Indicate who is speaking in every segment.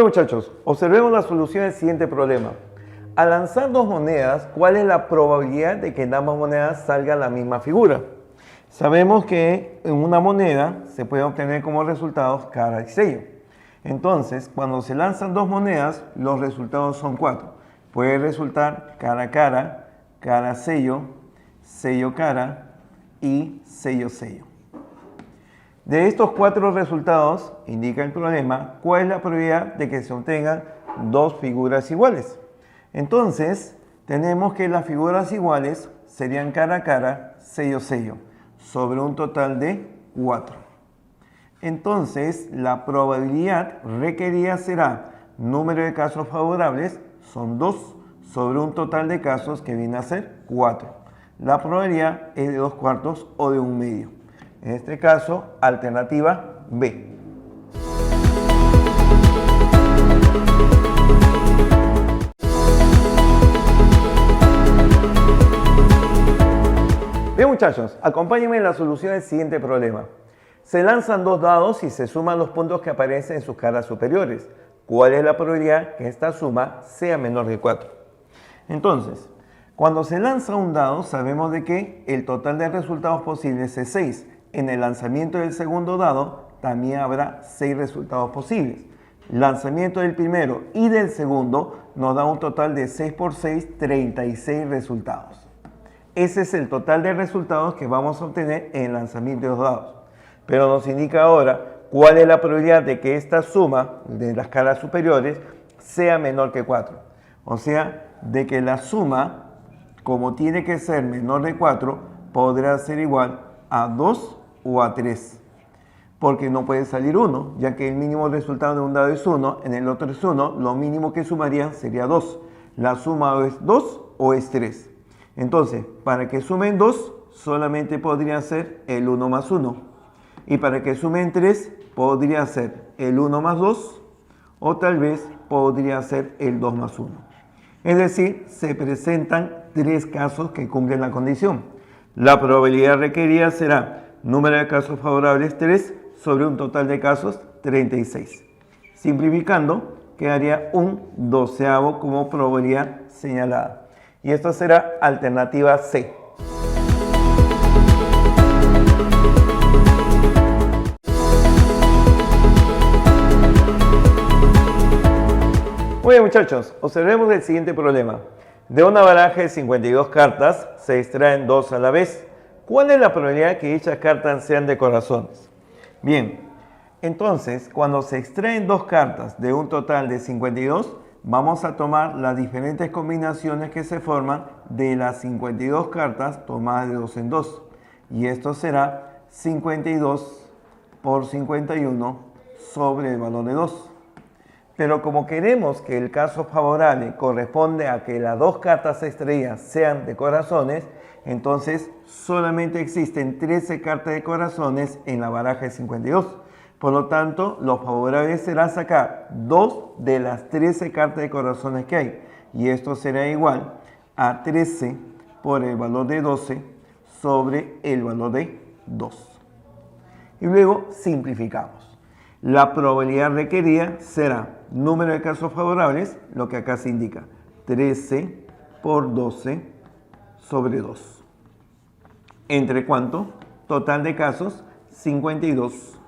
Speaker 1: Bueno muchachos, observemos la solución del siguiente problema. Al lanzar dos monedas, ¿cuál es la probabilidad de que en ambas monedas salga la misma figura? Sabemos que en una moneda se puede obtener como resultados cara y sello. Entonces, cuando se lanzan dos monedas, los resultados son 4. Puede resultar cara cara, cara sello, sello cara y sello sello. De estos 4 resultados, indica el problema, ¿cuál es la probabilidad de que se obtengan dos figuras iguales? Entonces, tenemos que las figuras iguales serían cara cara, sello sello, sobre un total de 4. Entonces, la probabilidad requerida será número de casos favorables, son 2, sobre un total de casos que viene a ser 4. La probabilidad es de 2 cuartos o de 1 medio. En este caso, alternativa B. Bien muchachos, acompáñenme en la solución del siguiente problema. Se lanzan dos dados y se suman los puntos que aparecen en sus caras superiores. ¿Cuál es la probabilidad que esta suma sea menor de 4? Entonces, cuando se lanza un dado, sabemos de que el total de resultados posibles es 6. En el lanzamiento del segundo dado, también habrá 6 resultados posibles. Lanzamiento del primero y del segundo nos da un total de 6 por 6, 36 resultados. Ese es el total de resultados que vamos a obtener en el lanzamiento de los dados. Pero nos indica ahora cuál es la probabilidad de que esta suma de las caras superiores sea menor que 4. O sea, de que la suma, como tiene que ser menor de 4, podrá ser igual a 2 o a 3. Porque no puede salir 1, ya que el mínimo resultado de un dado es 1, en el otro es 1, lo mínimo que sumarían sería 2. La suma o es 2 o es 3. Entonces, para que sumen 2, solamente podría ser el 1 más 1. Y para que sumen 3, podría ser el 1 más 2, o tal vez podría ser el 2 más 1. Es decir, se presentan 3 casos que cumplen la condición. La probabilidad requerida será número de casos favorables 3 sobre un total de casos 36. Simplificando, quedaría un 12avo como probabilidad señalada. Y esto será alternativa C. Muy bien muchachos, observemos el siguiente problema. De una baraja de 52 cartas se extraen 2 a la vez. ¿Cuál es la probabilidad de que dichas cartas sean de corazones? Bien, entonces cuando se extraen 2 cartas de un total de 52, vamos a tomar las diferentes combinaciones que se forman de las 52 cartas tomadas de 2 en 2. Y esto será 52 por 51 sobre el valor de 2. Pero como queremos que el caso favorable corresponde a que las 2 cartas extraídas sean de corazones, entonces solamente existen 13 cartas de corazones en la baraja de 52. Por lo tanto, lo favorable será sacar 2 de las 13 cartas de corazones que hay. Y esto será igual a 13 por el valor de 12 sobre el valor de 2. Y luego simplificamos. La probabilidad requerida será número de casos favorables, lo que acá se indica, 13 por 12 sobre 2. ¿Entre cuánto? Total de casos, 52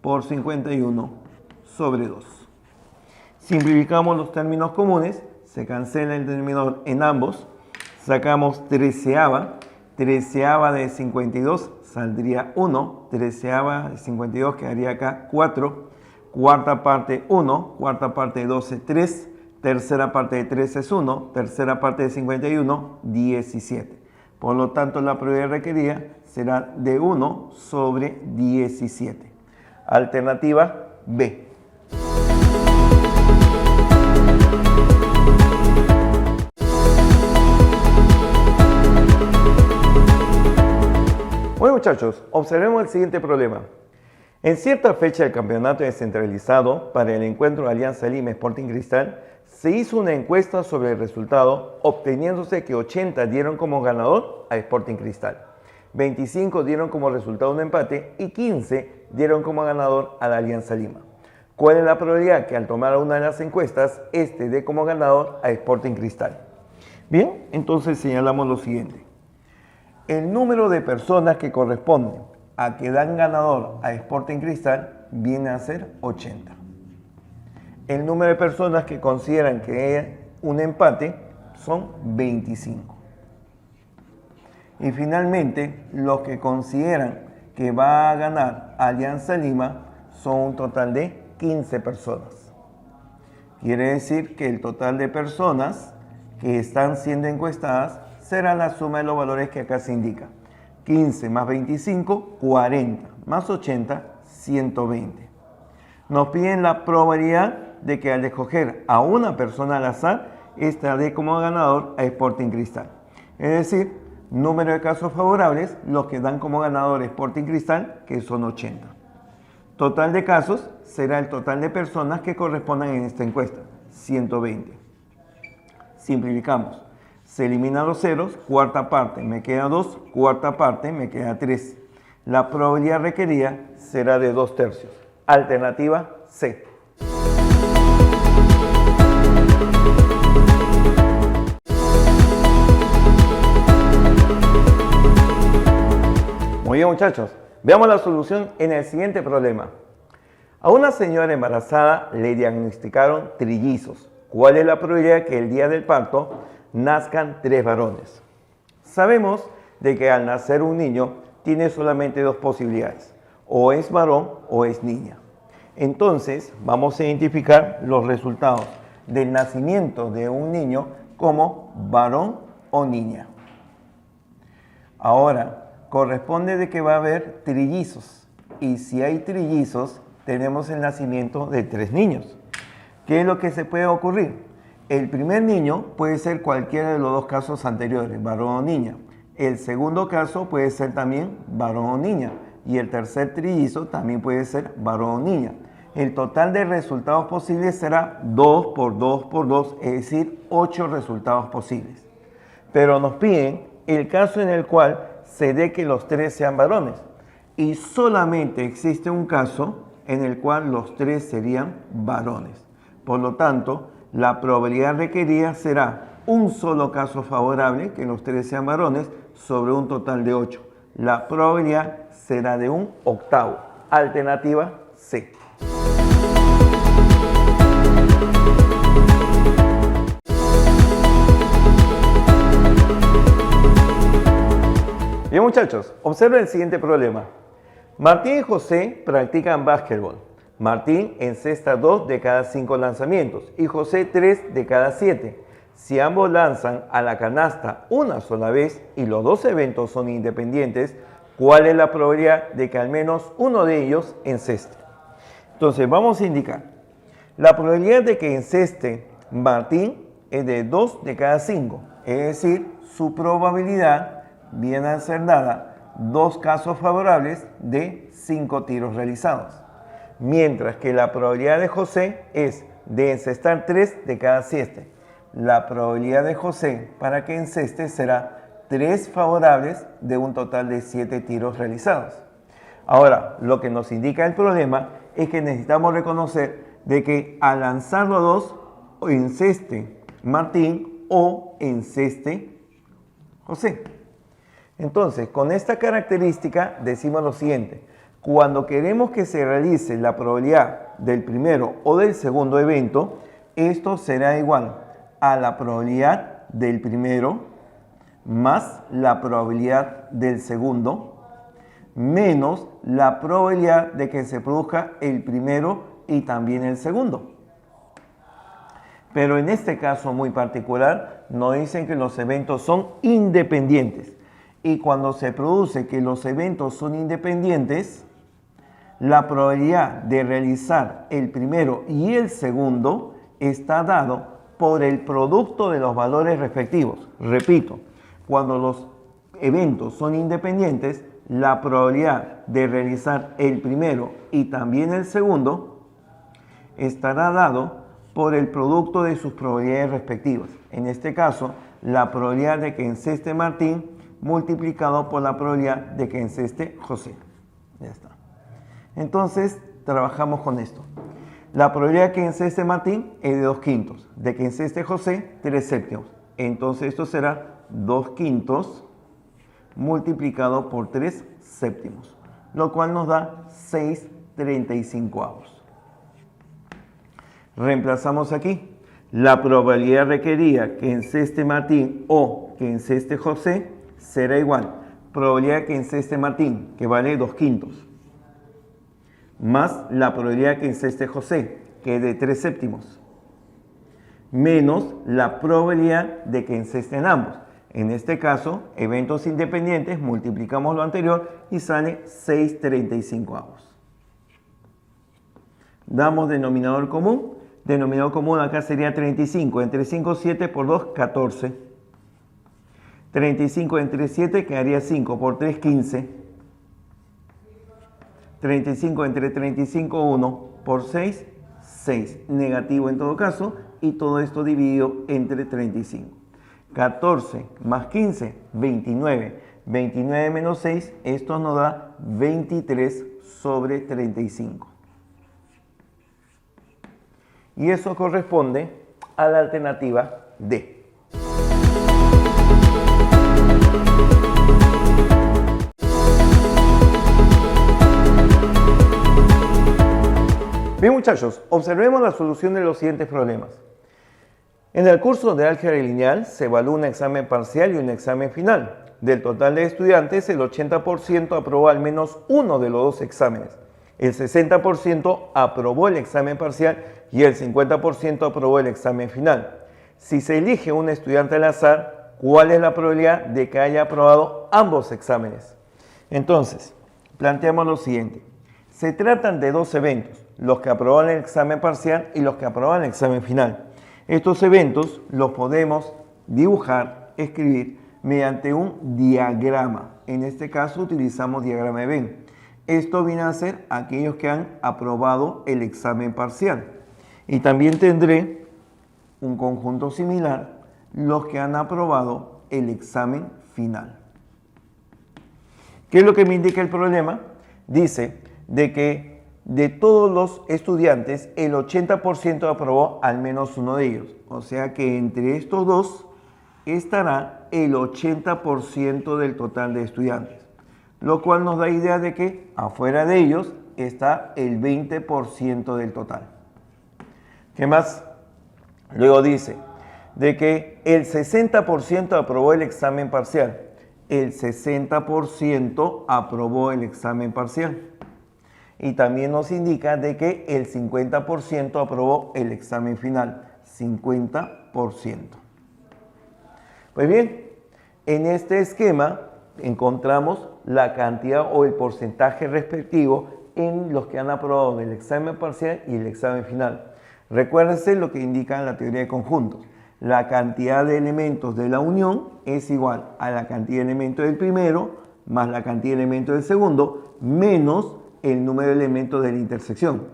Speaker 1: por 51 sobre 2. Simplificamos los términos comunes, se cancela el denominador en ambos, sacamos 13ava, 13ava de 52 saldría 1, 13ava de 52 quedaría acá 4, cuarta parte 1, cuarta parte de 12 3, tercera parte de 13 es 1, tercera parte de 51 17. Por lo tanto, la probabilidad requerida será de 1 sobre 17. Alternativa B. Bueno muchachos, observemos el siguiente problema. En cierta fecha del campeonato descentralizado para el encuentro Alianza Lima Sporting Cristal, se hizo una encuesta sobre el resultado, obteniéndose que 80 dieron como ganador a Sporting Cristal, 25 dieron como resultado un empate y 15 dieron como ganador a la Alianza Lima. ¿Cuál es la probabilidad que al tomar una de las encuestas, este dé como ganador a Sporting Cristal? Bien, entonces señalamos lo siguiente. El número de personas que corresponden a que dan ganador a Sporting Cristal viene a ser 80. El número de personas que consideran que es un empate son 25. Y finalmente, los que consideran que va a ganar Alianza Lima son un total de 15 personas. Quiere decir que el total de personas que están siendo encuestadas será la suma de los valores que acá se indica. 15 más 25, 40, más 80, 120. Nos piden la probabilidad de que al escoger a una persona al azar, esta dé como ganador a Sporting Cristal. Es decir, número de casos favorables, los que dan como ganador a Sporting Cristal, que son 80. Total de casos será el total de personas que correspondan en esta encuesta, 120. Simplificamos. Se eliminan los ceros, cuarta parte me queda 2, cuarta parte me queda 3. La probabilidad requerida será de 2/3. Alternativa C. Muy bien, muchachos, veamos la solución en el siguiente problema. A una señora embarazada le diagnosticaron trillizos. ¿Cuál es la probabilidad que el día del parto nazcan 3 varones? Sabemos de que al nacer un niño tiene solamente 2 posibilidades, o es varón o es niña. Entonces vamos a identificar los resultados del nacimiento de un niño como varón o niña. Ahora, corresponde de que va a haber trillizos, y si hay trillizos tenemos el nacimiento de 3 niños. ¿Qué es lo que se puede ocurrir? El primer niño puede ser cualquiera de los 2 casos anteriores, varón o niña. El segundo caso puede ser también varón o niña, y el tercer trillizo también puede ser varón o niña. El total de resultados posibles será 2 por 2 por 2, es decir, 8 resultados posibles. Pero nos piden el caso en el cual se dé que los 3 sean varones, y solamente existe un caso en el cual los 3 serían varones. Por lo tanto, la probabilidad requerida será un solo caso favorable, que los 3 sean varones, sobre un total de 8. La probabilidad será de un octavo. Alternativa C. Bien, muchachos, observen el siguiente problema. Martín y José practican básquetbol. Martín encesta 2 de cada 5 lanzamientos y José 3 de cada 7. Si ambos lanzan a la canasta una sola vez y los 2 eventos son independientes, ¿cuál es la probabilidad de que al menos uno de ellos enceste? Entonces vamos a indicar. La probabilidad de que enceste Martín es de 2 de cada 5. Es decir, su probabilidad viene a ser dada 2 casos favorables de 5 tiros realizados. Mientras que la probabilidad de José es de encestar 3 de cada 7. La probabilidad de José para que enceste será 3 favorables de un total de 7 tiros realizados. Ahora, lo que nos indica el problema es que necesitamos reconocer de que al lanzar los 2, o enceste Martín o enceste José. Entonces, con esta característica decimos lo siguiente. Cuando queremos que se realice la probabilidad del primero o del segundo evento, esto será igual a la probabilidad del primero más la probabilidad del segundo menos la probabilidad de que se produzca el primero y también el segundo. Pero en este caso muy particular nos dicen que los eventos son independientes. Y cuando se produce que los eventos son independientes, la probabilidad de realizar el primero y el segundo está dado por el producto de los valores respectivos. Repito, cuando los eventos son independientes, la probabilidad de realizar el primero y también el segundo estará dado por el producto de sus probabilidades respectivas. En este caso, la probabilidad de que enceste Martín multiplicado por la probabilidad de que enceste José. Ya está. Entonces, trabajamos con esto. La probabilidad que enceste Martín es de 2/5, de que enceste José, 3/7. Entonces esto será 2/5 multiplicado por 3/7, lo cual nos da 6/35. Reemplazamos aquí. La probabilidad requerida que enceste Martín o que enceste José será igual. Probabilidad que enceste Martín, que vale 2/5, más la probabilidad que enceste José, que es de 3/7, menos la probabilidad de que encesten ambos. En este caso, eventos independientes, multiplicamos lo anterior y sale 6/35. Damos denominador común. Denominador común acá sería 35. Entre 5, 7 por 2, 14. 35 entre 7 quedaría 5 por 3, 15. 35 entre 35, 1 por 6, 6. Negativo en todo caso. Y todo esto dividido entre 35. 14 más 15, 29. 29 menos 6, esto nos da 23/35. Y eso corresponde a la alternativa D. Bien muchachos, observemos la solución de los siguientes problemas. En el curso de álgebra lineal se evalúa un examen parcial y un examen final. Del total de estudiantes, el 80% aprobó al menos uno de los dos exámenes. El 60% aprobó el examen parcial y el 50% aprobó el examen final. Si se elige un estudiante al azar, ¿cuál es la probabilidad de que haya aprobado ambos exámenes? Entonces, planteamos lo siguiente. Se tratan de dos eventos, los que aprobaron el examen parcial y los que aprobaron el examen final. Estos eventos los podemos dibujar, escribir mediante un diagrama. En este caso utilizamos diagrama de Venn. Esto viene a ser aquellos que han aprobado el examen parcial. Y también tendré un conjunto similar, los que han aprobado el examen final. ¿Qué es lo que me indica el problema? Dice de que de todos los estudiantes, el 80% aprobó al menos uno de ellos. O sea que entre estos dos estará el 80% del total de estudiantes. Lo cual nos da idea de que afuera de ellos está el 20% del total. ¿Qué más? Luego dice de que el 60% aprobó el examen parcial. El 60% aprobó el examen parcial. Y también nos indica de que el 50% aprobó el examen final. 50%. Pues bien, en este esquema encontramos la cantidad o el porcentaje respectivo en los que han aprobado el examen parcial y el examen final. Recuérdense lo que indica en la teoría de conjuntos. La cantidad de elementos de la unión es igual a la cantidad de elementos del primero más la cantidad de elementos del segundo menos el número de elementos de la intersección.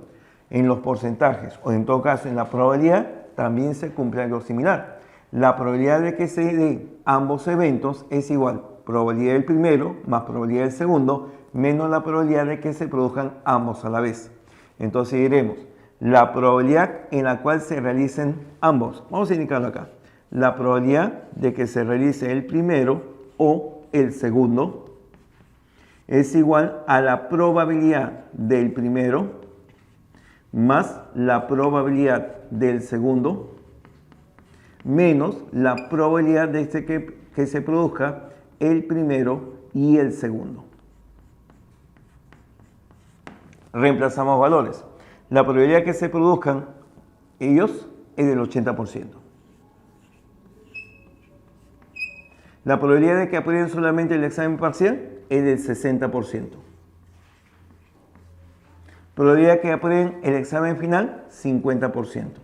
Speaker 1: En los porcentajes o en todo caso en la probabilidad también se cumple algo similar. La probabilidad de que se den ambos eventos es igual probabilidad del primero más probabilidad del segundo menos la probabilidad de que se produzcan ambos a la vez. Entonces diremos la probabilidad en la cual se realicen ambos. Vamos a indicarlo acá. La probabilidad de que se realice el primero o el segundo es igual a la probabilidad del primero más la probabilidad del segundo menos la probabilidad de que se produzca el primero y el segundo. Reemplazamos valores. La probabilidad que se produzcan ellos es del 80%. La probabilidad de que aprueben solamente el examen parcial es del 60%. Probabilidad que aprueben el examen final, 50%.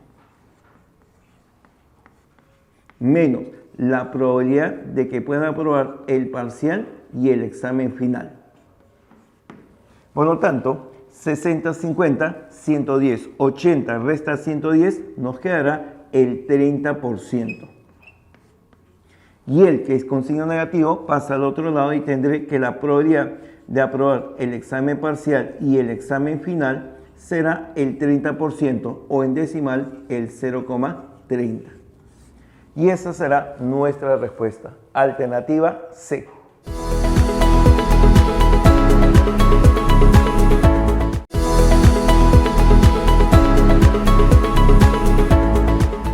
Speaker 1: Menos la probabilidad de que puedan aprobar el parcial y el examen final. Por lo tanto, 60, 50, 110, 80 resta 110, nos quedará el 30%. Y el que es con signo negativo pasa al otro lado y tendré que la probabilidad de aprobar el examen parcial y el examen final será el 30% o en decimal el 0,30. Y esa será nuestra respuesta. Alternativa C.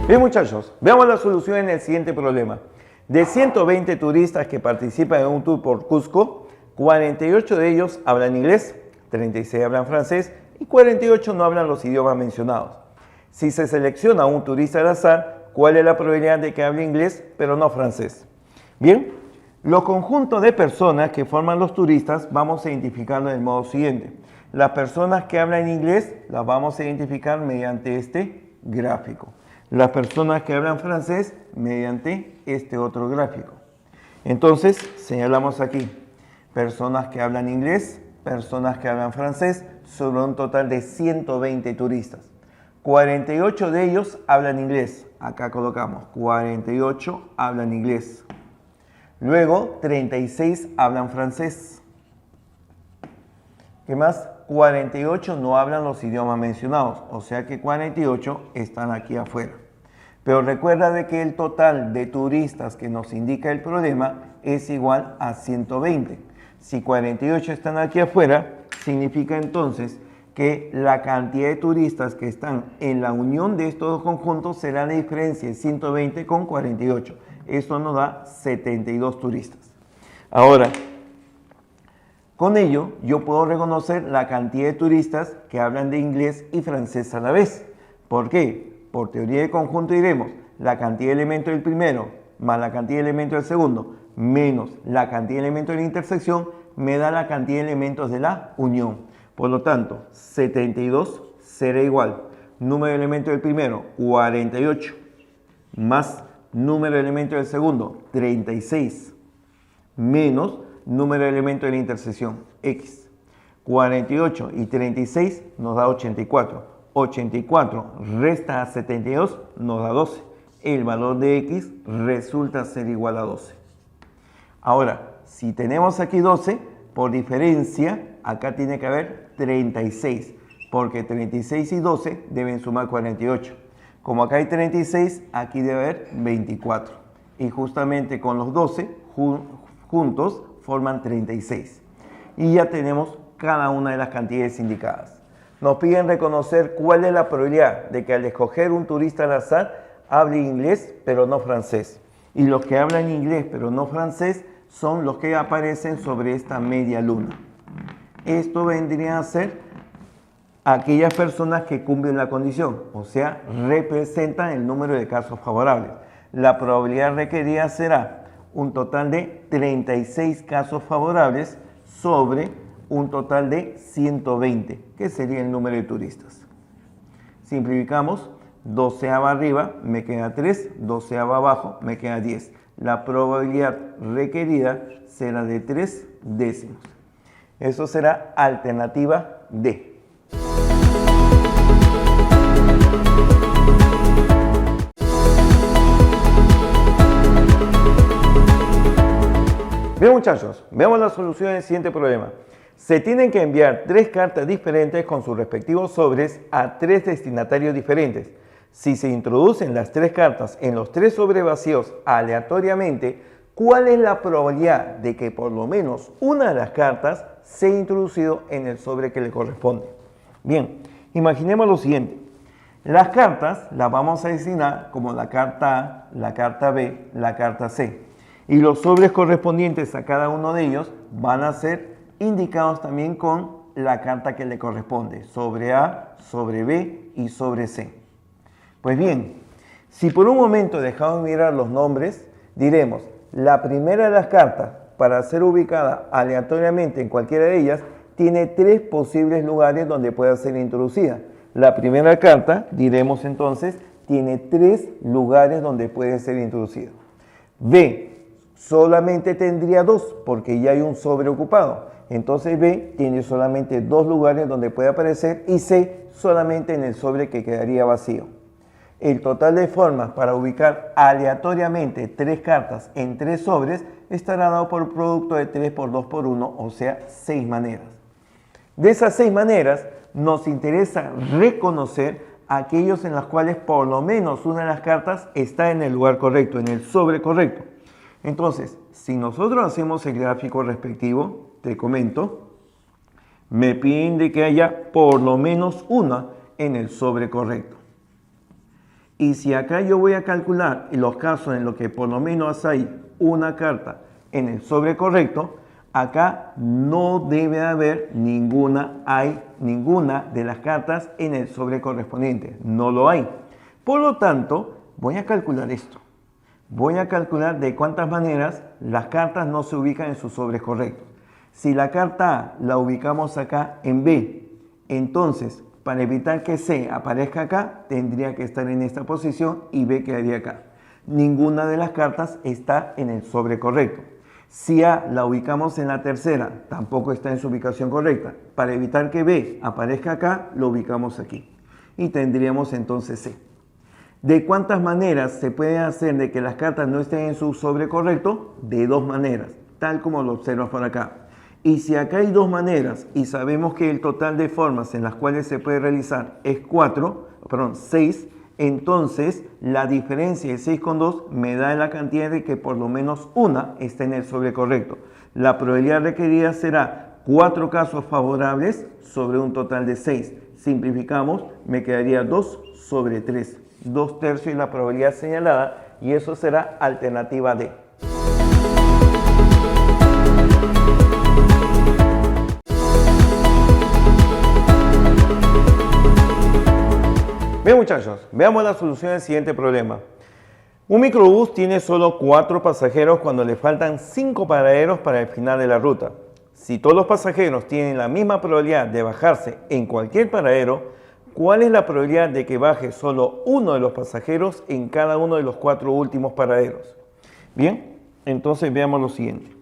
Speaker 1: Bien muchachos, veamos la solución en el siguiente problema. De 120 turistas que participan en un tour por Cusco, 48 de ellos hablan inglés, 36 hablan francés y 48 no hablan los idiomas mencionados. Si se selecciona un turista al azar, ¿cuál es la probabilidad de que hable inglés pero no francés? Bien, los conjuntos de personas que forman los turistas vamos a identificarlo del modo siguiente. Las personas que hablan inglés las vamos a identificar mediante este gráfico. Las personas que hablan francés mediante este otro gráfico. Entonces, señalamos aquí, personas que hablan inglés, personas que hablan francés, sobre un total de 120 turistas. 48 de ellos hablan inglés. Acá colocamos, 48 hablan inglés. Luego, 36 hablan francés. ¿Qué más? 48 no hablan los idiomas mencionados, o sea que 48 están aquí afuera. Pero recuerda de que el total de turistas que nos indica el problema es igual a 120. Si 48 están aquí afuera, significa entonces que la cantidad de turistas que están en la unión de estos dos conjuntos será la diferencia de 120 con 48. Eso nos da 72 turistas. Ahora, con ello, yo puedo reconocer la cantidad de turistas que hablan de inglés y francés a la vez. ¿Por qué? Por teoría de conjunto diremos la cantidad de elementos del primero más la cantidad de elementos del segundo menos la cantidad de elementos de la intersección me da la cantidad de elementos de la unión. Por lo tanto, 72 será igual número de elementos del primero, 48, más número de elementos del segundo, 36, menos número de elementos de la intersección, x. 48 y 36 nos da 84. 84 resta a 72 nos da 12. El valor de x resulta ser igual a 12. Ahora, si tenemos aquí 12, por diferencia, acá tiene que haber 36, porque 36 y 12 deben sumar 48. Como acá hay 36, aquí debe haber 24. Y justamente con los 12 juntos forman 36. Y ya tenemos cada una de las cantidades indicadas. Nos piden reconocer cuál es la probabilidad de que al escoger un turista al azar hable inglés pero no francés. Y los que hablan inglés pero no francés son los que aparecen sobre esta media luna. Esto vendría a ser aquellas personas que cumplen la condición, o sea, representan el número de casos favorables. La probabilidad requerida será un total de 36 casos favorables sobre un total de 120, que sería el número de turistas. Simplificamos, 12 arriba me queda 3, 12 abajo me queda 10. La probabilidad requerida será de 3 décimos. Eso será alternativa D. Bien muchachos, veamos la solución del siguiente problema. Se tienen que enviar 3 cartas diferentes con sus respectivos sobres a 3 destinatarios diferentes. Si se introducen las 3 cartas en los 3 sobres vacíos aleatoriamente, ¿cuál es la probabilidad de que por lo menos una de las cartas sea introducido en el sobre que le corresponde? Bien, imaginemos lo siguiente. Las cartas las vamos a designar como la carta A, la carta B, la carta C. Y los sobres correspondientes a cada uno de ellos van a ser indicados también con la carta que le corresponde, sobre A, sobre B y sobre C. Pues bien, si por un momento dejamos de mirar los nombres, diremos, la primera de las cartas, para ser ubicada aleatoriamente en cualquiera de ellas, tiene 3 posibles lugares donde pueda ser introducida. La primera carta, diremos entonces, tiene 3 lugares donde puede ser introducida. B, solamente tendría 2 porque ya hay un sobre ocupado. Entonces B tiene solamente 2 lugares donde puede aparecer y C solamente en el sobre que quedaría vacío. El total de formas para ubicar aleatoriamente 3 cartas en 3 sobres estará dado por producto de 3 por 2 por 1, o sea, 6 maneras. De esas 6 maneras, nos interesa reconocer aquellos en los cuales por lo menos una de las cartas está en el lugar correcto, en el sobre correcto. Entonces, si nosotros hacemos el gráfico respectivo, te comento, me piden de que haya por lo menos una en el sobre correcto. Y si acá yo voy a calcular los casos en los que por lo menos hay una carta en el sobre correcto, acá no debe haber ninguna de las cartas en el sobre correspondiente. No lo hay. Por lo tanto, voy a calcular esto. Voy a calcular de cuántas maneras las cartas no se ubican en sus sobres correctos. Si la carta A la ubicamos acá en B, entonces para evitar que C aparezca acá, tendría que estar en esta posición y B quedaría acá. Ninguna de las cartas está en el sobre correcto. Si A la ubicamos en la tercera, tampoco está en su ubicación correcta. Para evitar que B aparezca acá, lo ubicamos aquí. Y tendríamos entonces C. ¿De cuántas maneras se puede hacer de que las cartas no estén en su sobre correcto? De dos maneras, tal como lo observas por acá. Y si acá hay dos maneras y sabemos que el total de formas en las cuales se puede realizar es 6, entonces la diferencia de 6 con 2 me da la cantidad de que por lo menos una esté en el sobre correcto. La probabilidad requerida será 4 casos favorables sobre un total de 6. Simplificamos, me quedaría 2 sobre 3. 2/3 es la probabilidad señalada y eso será alternativa D. Bien muchachos, veamos la solución del siguiente problema. Un microbús tiene solo 4 pasajeros cuando le faltan 5 paraderos para el final de la ruta. Si todos los pasajeros tienen la misma probabilidad de bajarse en cualquier paradero, ¿cuál es la probabilidad de que baje solo uno de los pasajeros en cada uno de los 4 últimos paraderos? Bien, entonces veamos lo siguiente.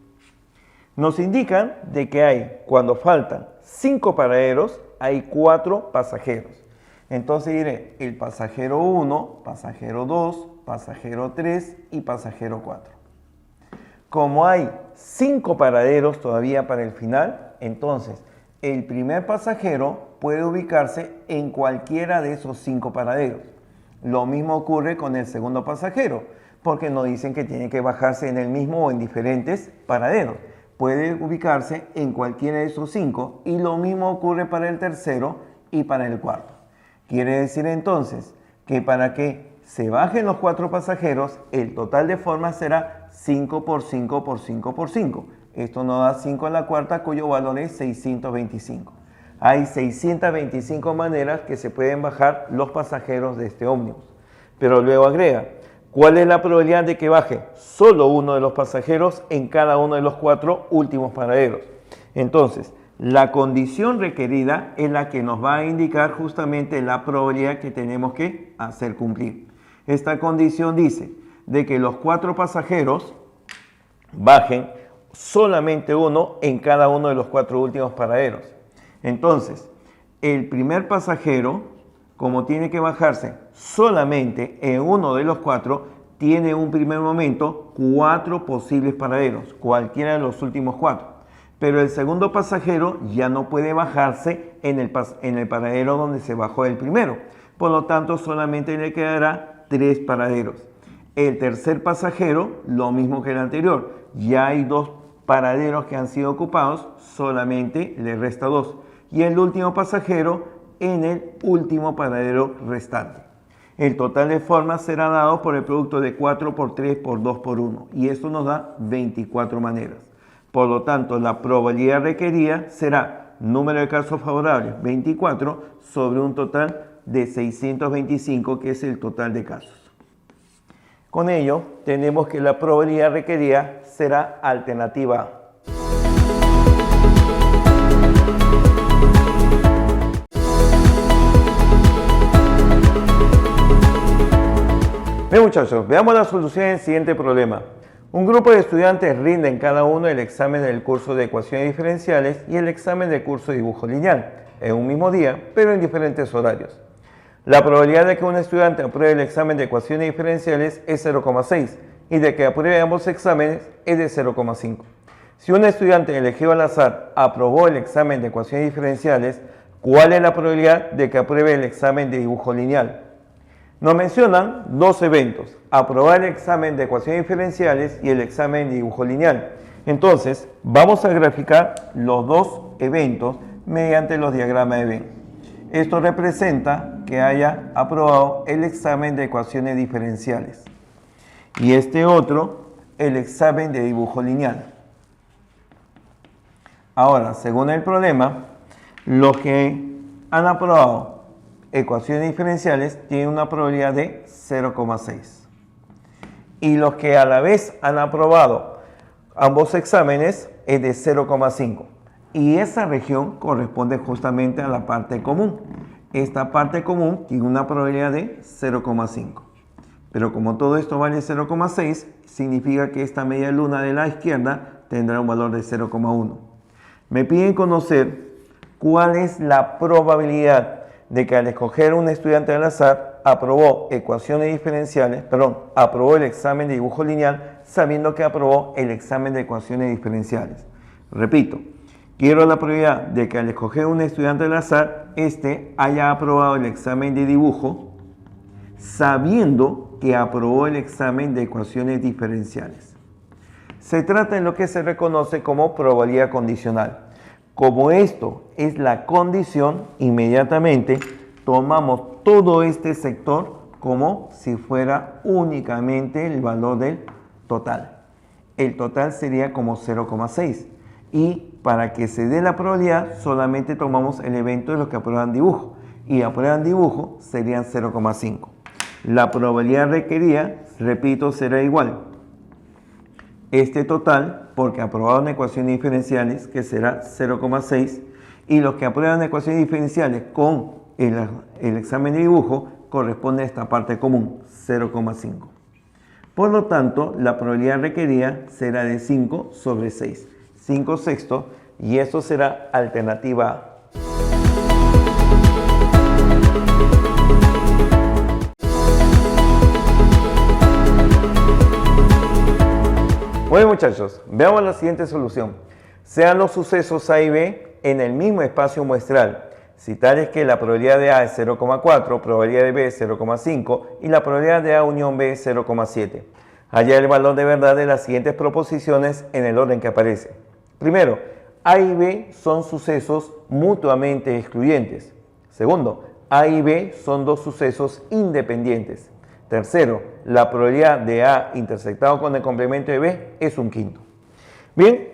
Speaker 1: Nos indican de que cuando faltan 5 paraderos, hay 4 pasajeros. Entonces diré el pasajero 1, pasajero 2, pasajero 3 y pasajero 4. Como hay 5 paraderos todavía para el final, entonces el primer pasajero puede ubicarse en cualquiera de esos 5 paraderos. Lo mismo ocurre con el segundo pasajero, porque nos dicen que tiene que bajarse en el mismo o en diferentes paraderos. Puede ubicarse en cualquiera de esos 5 y lo mismo ocurre para el tercero y para el cuarto. Quiere decir entonces que para que se bajen los 4 pasajeros, el total de formas será 5 por 5 por 5 por 5. Esto nos da 5 a la cuarta, cuyo valor es 625. Hay 625 maneras que se pueden bajar los pasajeros de este ómnibus. Pero luego agrega, ¿cuál es la probabilidad de que baje solo uno de los pasajeros en cada uno de los 4 últimos paraderos? Entonces, la condición requerida es la que nos va a indicar justamente la probabilidad que tenemos que hacer cumplir. Esta condición dice de que los 4 pasajeros bajen solamente uno en cada uno de los 4 últimos paraderos. Entonces, el primer pasajero, como tiene que bajarse solamente en uno de los 4, tiene un primer momento 4 posibles paraderos, cualquiera de los últimos 4. Pero el segundo pasajero ya no puede bajarse en el paradero donde se bajó el primero. Por lo tanto, solamente le quedará 3 paraderos. El tercer pasajero, lo mismo que el anterior. Ya hay 2 paraderos que han sido ocupados, solamente le resta 2. Y el último pasajero en el último paradero restante. El total de formas será dado por el producto de 4 por 3 por 2 por 1. Y esto nos da 24 maneras. Por lo tanto, la probabilidad requerida será número de casos favorables 24 sobre un total de 625, que es el total de casos. Con ello, tenemos que la probabilidad requerida será alternativa A. Bien muchachos, veamos la solución del siguiente problema. Un grupo de estudiantes rinden cada uno el examen del curso de ecuaciones diferenciales y el examen del curso de dibujo lineal en un mismo día, pero en diferentes horarios. La probabilidad de que un estudiante apruebe el examen de ecuaciones diferenciales es 0,6 y de que apruebe ambos exámenes es de 0,5. Si un estudiante elegido al azar aprobó el examen de ecuaciones diferenciales, ¿Cuál es la probabilidad de que apruebe el examen de dibujo lineal? Nos mencionan dos eventos, aprobar el examen de ecuaciones diferenciales y el examen de dibujo lineal. Entonces, vamos a graficar los dos eventos mediante los diagramas de Venn. Esto representa que haya aprobado el examen de ecuaciones diferenciales y este otro, el examen de dibujo lineal. Ahora, según el problema, los que han aprobado ecuaciones diferenciales tienen una probabilidad de 0,6 y los que a la vez han aprobado ambos exámenes es de 0,5 y esa región corresponde justamente a la parte común. Esta parte común tiene una probabilidad de 0,5, pero como todo esto vale 0,6 significa que esta media luna de la izquierda tendrá un valor de 0,1. Me piden conocer cuál es la probabilidad de que al escoger un estudiante al azar aprobó ecuaciones diferenciales, aprobó el examen de dibujo lineal sabiendo que aprobó el examen de ecuaciones diferenciales. Repito, quiero la probabilidad de que al escoger un estudiante al azar, haya aprobado el examen de dibujo sabiendo que aprobó el examen de ecuaciones diferenciales. Se trata de lo que se reconoce como probabilidad condicional. Como esto es la condición, inmediatamente tomamos todo este sector como si fuera únicamente el valor del total. El total sería como 0,6 y para que se dé la probabilidad solamente tomamos el evento de los que aprueban dibujo y aprueban dibujo serían 0,5. La probabilidad requerida, repito, será igual. Este total, porque aprobaron ecuaciones diferenciales, que será 0,6, y los que aprueban ecuaciones diferenciales con el examen de dibujo, corresponde a esta parte común, 0,5. Por lo tanto, la probabilidad requerida será de 5 sobre 6, 5 sextos, y esto será alternativa A. Bueno muchachos, veamos la siguiente solución. Sean los sucesos A y B en el mismo espacio muestral. Si tal es que la probabilidad de A es 0,4, probabilidad de B es 0,5 y la probabilidad de A unión B es 0,7. Hallar el valor de verdad de las siguientes proposiciones en el orden que aparece. Primero, A y B son sucesos mutuamente excluyentes. Segundo, A y B son dos sucesos independientes. Tercero, la probabilidad de A intersectado con el complemento de B es un quinto. Bien,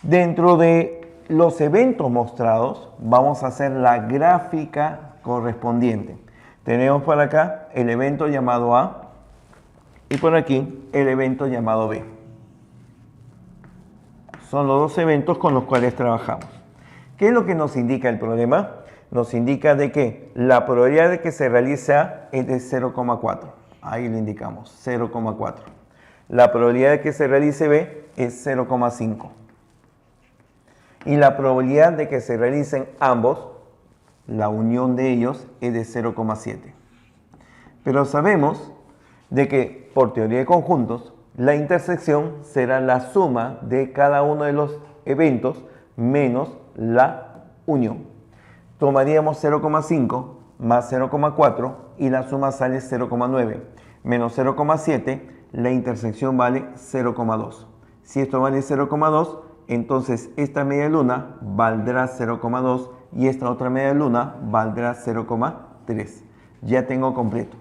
Speaker 1: dentro de los eventos mostrados vamos a hacer la gráfica correspondiente. Tenemos por acá el evento llamado A y por aquí el evento llamado B. Son los dos eventos con los cuales trabajamos. ¿Qué es lo que nos indica el problema? Nos indica de que la probabilidad de que se realice A es de 0,4. Ahí lo indicamos, 0,4. La probabilidad de que se realice B es 0,5. Y la probabilidad de que se realicen ambos, la unión de ellos, es de 0,7. Pero sabemos de que, por teoría de conjuntos, la intersección será la suma de cada uno de los eventos menos la unión. Tomaríamos 0,5 más 0,4 y la suma sale 0,9 menos 0,7, la intersección vale 0,2. Si esto vale 0,2, entonces esta media luna valdrá 0,2 y esta otra media luna valdrá 0,3. Ya tengo completo.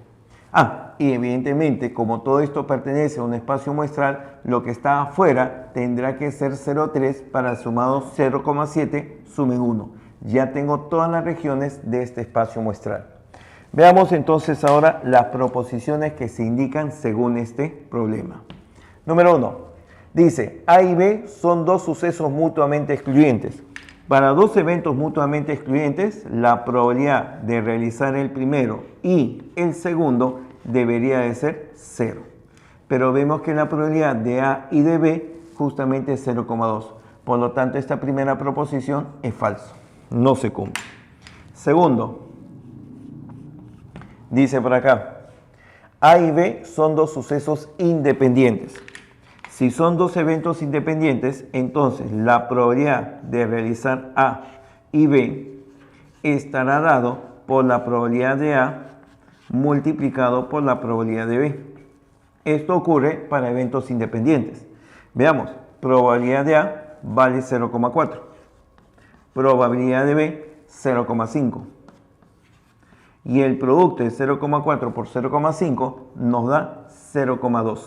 Speaker 1: Y evidentemente, como todo esto pertenece a un espacio muestral, lo que está afuera tendrá que ser 0,3 para el sumado 0,7 sumen 1. Ya tengo todas las regiones de este espacio muestral. Veamos entonces ahora las proposiciones que se indican según este problema. Número 1. Dice, A y B son dos sucesos mutuamente excluyentes. Para dos eventos mutuamente excluyentes, la probabilidad de realizar el primero y el segundo debería de ser 0. Pero vemos que la probabilidad de A y de B justamente es 0,2. Por lo tanto, esta primera proposición es falsa. No se cumple. Segundo, dice por acá, A y B son dos sucesos independientes. Si son dos eventos independientes, entonces la probabilidad de realizar A y B estará dado por la probabilidad de A multiplicado por la probabilidad de B. Esto ocurre para eventos independientes. Veamos, probabilidad de A vale 0,4, probabilidad de B 0,5. Y el producto de 0,4 por 0,5 nos da 0,2,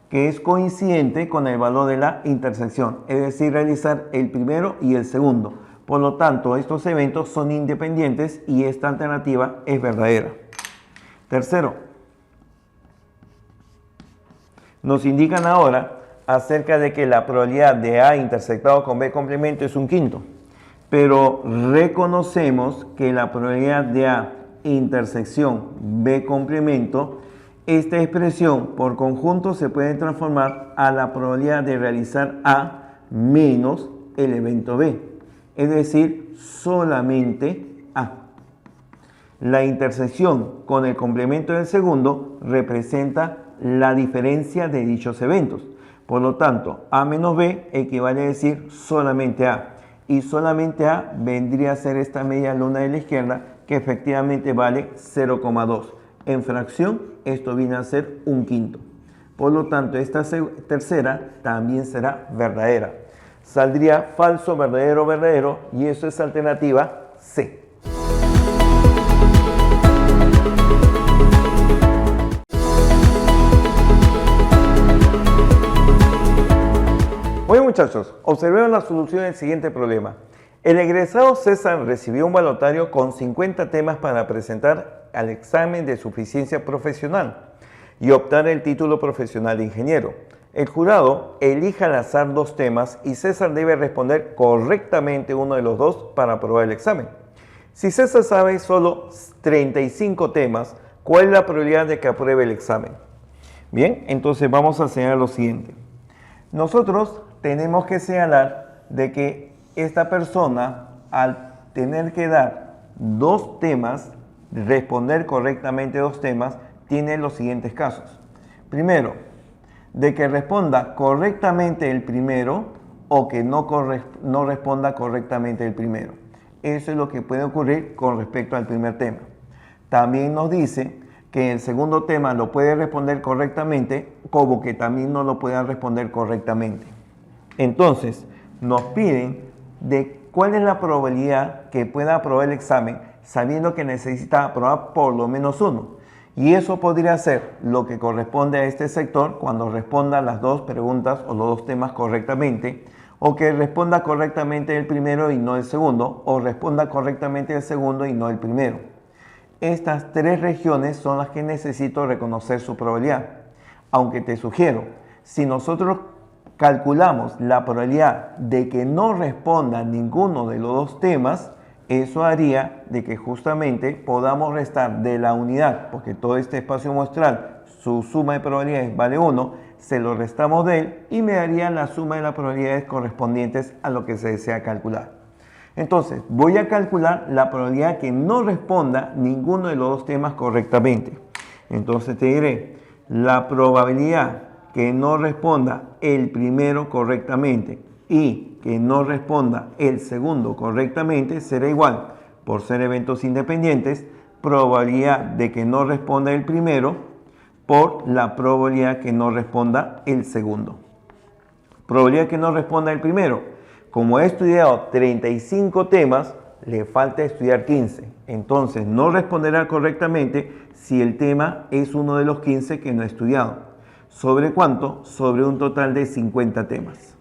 Speaker 1: que es coincidente con el valor de la intersección, es decir, realizar el primero y el segundo. Por lo tanto, estos eventos son independientes y esta alternativa es verdadera. Tercero, nos indican ahora acerca de que la probabilidad de A intersectado con B complemento es un quinto. Pero reconocemos que la probabilidad de A intersección B complemento, esta expresión por conjunto se puede transformar a la probabilidad de realizar A menos el evento B, es decir, solamente A. La intersección con el complemento del segundo representa la diferencia de dichos eventos. Por lo tanto, A menos B equivale a decir solamente A. Y solamente A vendría a ser esta media luna de la izquierda, que efectivamente vale 0,2. En fracción, esto viene a ser un quinto. Por lo tanto, esta tercera también será verdadera. Saldría falso, verdadero, verdadero, y eso es alternativa C. Muy bien, muchachos, observemos la solución del siguiente problema. El egresado César recibió un balotario con 50 temas para presentar al examen de suficiencia profesional y optar el título profesional de ingeniero. El jurado elige al azar 2 temas y César debe responder correctamente uno de los 2 para aprobar el examen. Si César sabe solo 35 temas, ¿cuál es la probabilidad de que apruebe el examen? Bien, entonces vamos a señalar lo siguiente. Nosotros tenemos que señalar de que esta persona, al tener que dar 2 temas, responder correctamente 2 temas, tiene los siguientes casos. Primero, de que responda correctamente el primero o que no responda correctamente el primero. Eso es lo que puede ocurrir con respecto al primer tema. También nos dice que el segundo tema lo puede responder correctamente, como que también no lo pueda responder correctamente. Entonces, nos piden de cuál es la probabilidad que pueda aprobar el examen, sabiendo que necesita aprobar por lo menos 1. Y eso podría ser lo que corresponde a este sector cuando responda las 2 preguntas o los 2 temas correctamente, o que responda correctamente el primero y no el segundo, o responda correctamente el segundo y no el primero. Estas 3 regiones son las que necesito reconocer su probabilidad. Aunque te sugiero, si nosotros calculamos la probabilidad de que no responda ninguno de los 2 temas, eso haría de que justamente podamos restar de la unidad, porque todo este espacio muestral, su suma de probabilidades vale 1, se lo restamos de él y me daría la suma de las probabilidades correspondientes a lo que se desea calcular. Entonces, voy a calcular la probabilidad que no responda ninguno de los 2 temas correctamente. Entonces te diré, la probabilidad que no responda el primero correctamente y que no responda el segundo correctamente será igual, por ser eventos independientes, probabilidad de que no responda el primero por la probabilidad que no responda el segundo. Probabilidad que no responda el primero. Como he estudiado 35 temas, le falta estudiar 15. Entonces no responderá correctamente si el tema es uno de los 15 que no he estudiado. ¿Sobre cuánto? Sobre un total de 50 temas.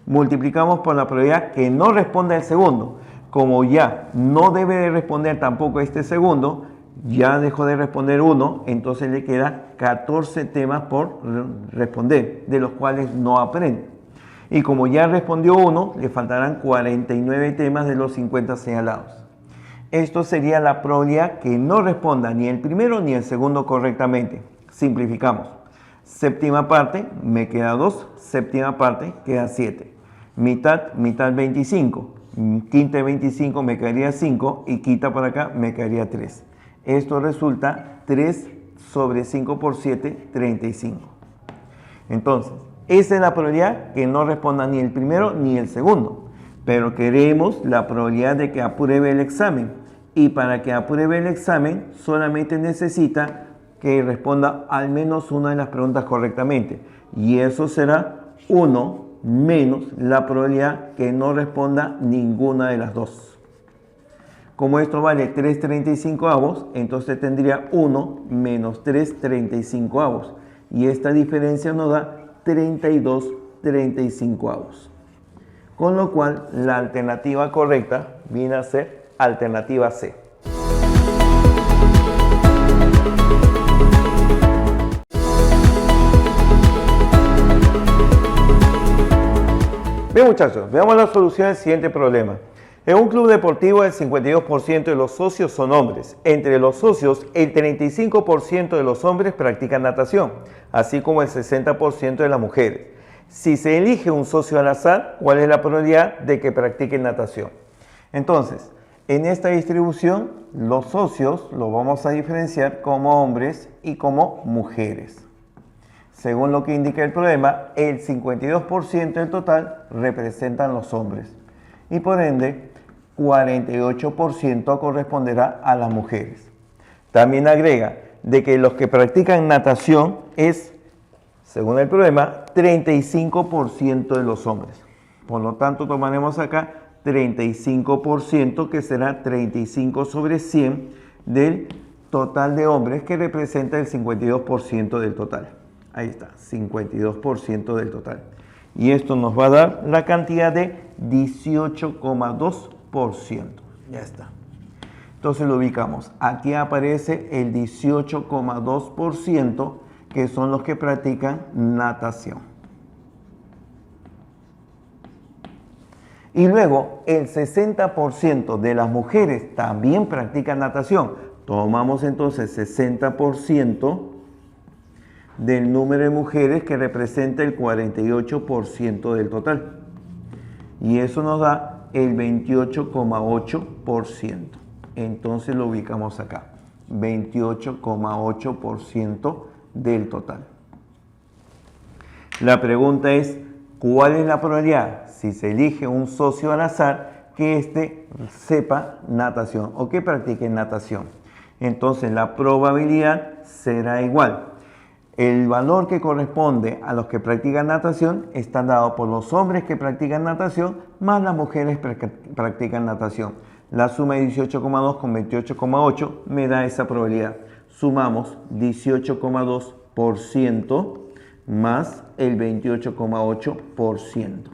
Speaker 1: Multiplicamos por la probabilidad que no responda el segundo. Como ya no debe de responder tampoco este segundo, ya dejó de responder 1, entonces le queda 14 temas por responder, de los cuales no aprende. Y como ya respondió 1, le faltarán 49 temas de los 50 señalados. Esto sería la probabilidad que no responda ni el primero ni el segundo correctamente. Simplificamos. Séptima parte, me queda 2, séptima parte, queda 7. Mitad, mitad 25. Quinta de 25 me quedaría 5 y quita por acá me quedaría 3. Esto resulta 3 sobre 5 por 7, 35. Entonces, esa es la probabilidad que no responda ni el primero ni el segundo. pero queremos la probabilidad de que apruebe el examen. Y para que apruebe el examen solamente necesita que responda al menos una de las preguntas correctamente. Y eso será 1 menos la probabilidad que no responda ninguna de las dos. Como esto vale 3/35, entonces tendría 1 menos 3/35. Y esta diferencia nos da 32/35. Con lo cual, la alternativa correcta viene a ser alternativa C. Bien, muchachos, veamos la solución del siguiente problema. En un club deportivo, el 52% de los socios son hombres. Entre los socios, el 35% de los hombres practican natación, así como el 60% de las mujeres. Si se elige un socio al azar, ¿cuál es la probabilidad de que practique natación? Entonces, en esta distribución, los socios los vamos a diferenciar como hombres y como mujeres. Según lo que indica el problema, el 52% del total representan los hombres y por ende 48% corresponderá a las mujeres. También agrega de que los que practican natación es, según el problema, 35% de los hombres. Por lo tanto, tomaremos acá 35%, que será 35 sobre 100 del total de hombres, que representa el 52% del total. Ahí está, 52% del total. Y esto nos va a dar la cantidad de 18,2%. Ya está. Entonces lo ubicamos. Aquí aparece el 18,2%, que son los que practican natación. Y luego el 60% de las mujeres también practican natación. Tomamos entonces 60% del número de mujeres, que representa el 48% del total. Y eso nos da el 28,8%. Entonces lo ubicamos acá. 28,8% del total. La pregunta es, ¿cuál es la probabilidad, si se elige un socio al azar, que éste sepa natación o que practique natación? Entonces la probabilidad será igual. El valor que corresponde a los que practican natación está dado por los hombres que practican natación más las mujeres que practican natación. La suma de 18,2 con 28,8 me da esa probabilidad. Sumamos 18,2% más el 28,8%.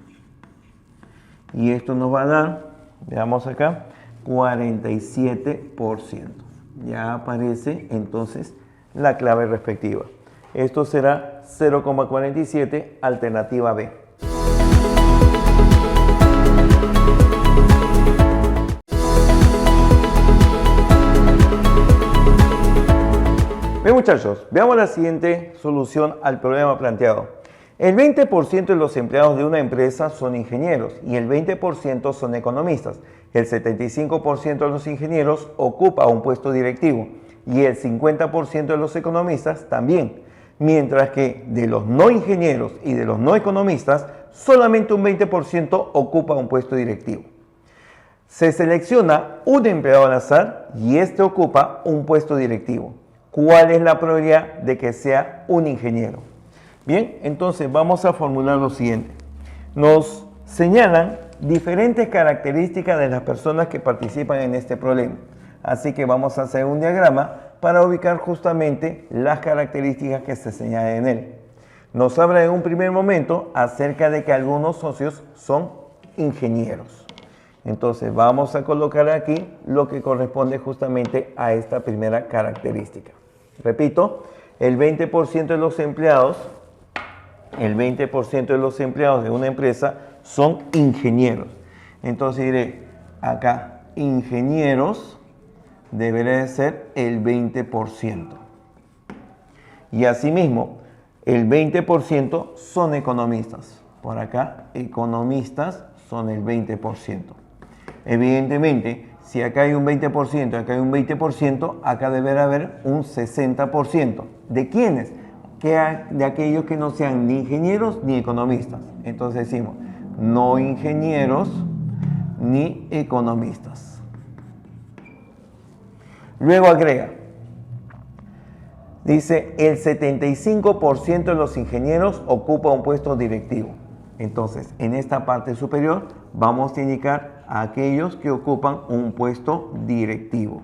Speaker 1: Y esto nos va a dar, veamos acá, 47%. Ya aparece entonces la clave respectiva. Esto será 0,47, alternativa B. Bien, muchachos, veamos la siguiente solución al problema planteado. El 20% de los empleados de una empresa son ingenieros y el 20% son economistas. El 75% de los ingenieros ocupa un puesto directivo y el 50% de los economistas también. Mientras que de los no ingenieros y de los no economistas, solamente un 20% ocupa un puesto directivo. Se selecciona un empleado al azar y este ocupa un puesto directivo. ¿Cuál es la probabilidad de que sea un ingeniero? Bien, entonces vamos a formular lo siguiente. Nos señalan diferentes características de las personas que participan en este problema. Así que vamos a hacer un diagrama para ubicar justamente las características que se señalan en él. Nos habla en un primer momento acerca de que algunos socios son ingenieros. Entonces vamos a colocar aquí lo que corresponde justamente a esta primera característica. Repito, el 20% de los empleados de una empresa son ingenieros. Entonces diré acá, ingenieros debería de ser el 20%. Y asimismo, el 20% son economistas. Por acá, economistas son el 20%. Evidentemente, si acá hay un 20%, acá hay un 20%, acá deberá haber un 60%. ¿De quiénes? De aquellos que no sean ni ingenieros ni economistas. Entonces decimos, no ingenieros ni economistas. Luego agrega, dice, el 75% de los ingenieros ocupa un puesto directivo. Entonces, en esta parte superior vamos a indicar a aquellos que ocupan un puesto directivo.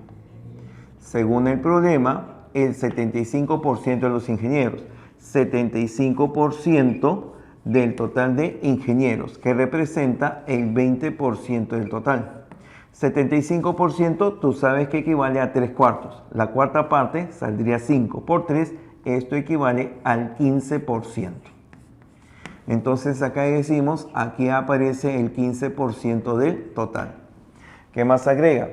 Speaker 1: Según el problema, el 75% de los ingenieros, 75% del total de ingenieros, que representa el 20% del total. 75% tú sabes que equivale a 3/4. La cuarta parte saldría 5 por 3, esto equivale al 15%. Entonces acá decimos, aquí aparece el 15% del total. ¿Qué más agrega?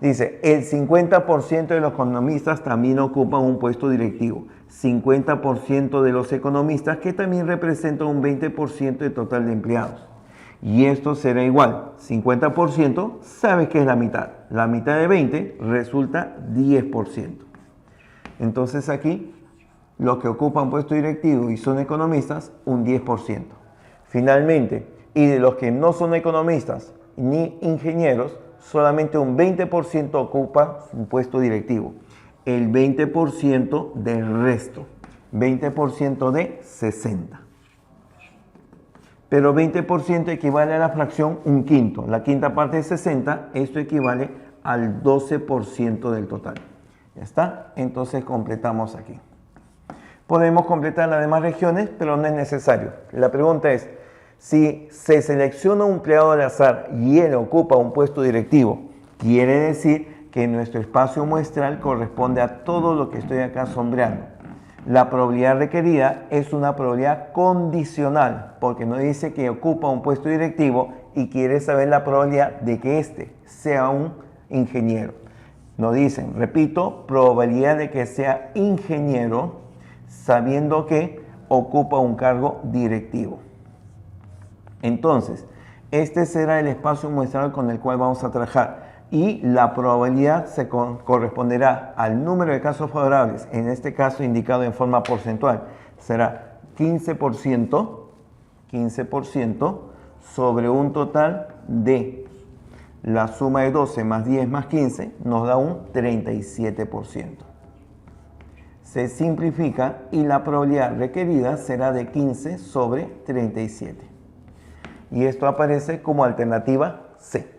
Speaker 1: Dice, el 50% de los economistas también ocupan un puesto directivo. 50% de los economistas, que también representan un 20% del total de empleados. Y esto será igual, 50%, sabes que es la mitad. La mitad de 20 resulta 10%. Entonces aquí, los que ocupan puesto directivo y son economistas, un 10%. Finalmente, y de los que no son economistas ni ingenieros, solamente un 20% ocupa un puesto directivo. El 20% del resto, 20% de 60. Pero 20% equivale a la fracción un quinto. La quinta parte de 60, esto equivale al 12% del total. ¿Ya está? Entonces completamos aquí. Podemos completar las demás regiones, pero no es necesario. La pregunta es, si se selecciona un empleado al azar y él ocupa un puesto directivo, quiere decir que nuestro espacio muestral corresponde a todo lo que estoy acá sombreando. La probabilidad requerida es una probabilidad condicional, porque no dice que ocupa un puesto directivo y quiere saber la probabilidad de que éste sea un ingeniero. Nos dicen, repito, probabilidad de que sea ingeniero sabiendo que ocupa un cargo directivo. Entonces, este será el espacio muestral con el cual vamos a trabajar y la probabilidad se corresponderá al número de casos favorables, en este caso indicado en forma porcentual, será 15% sobre un total de la suma de 12 más 10 más 15 nos da un 37%. Se simplifica y la probabilidad requerida será de 15 sobre 37. Y esto aparece como alternativa C.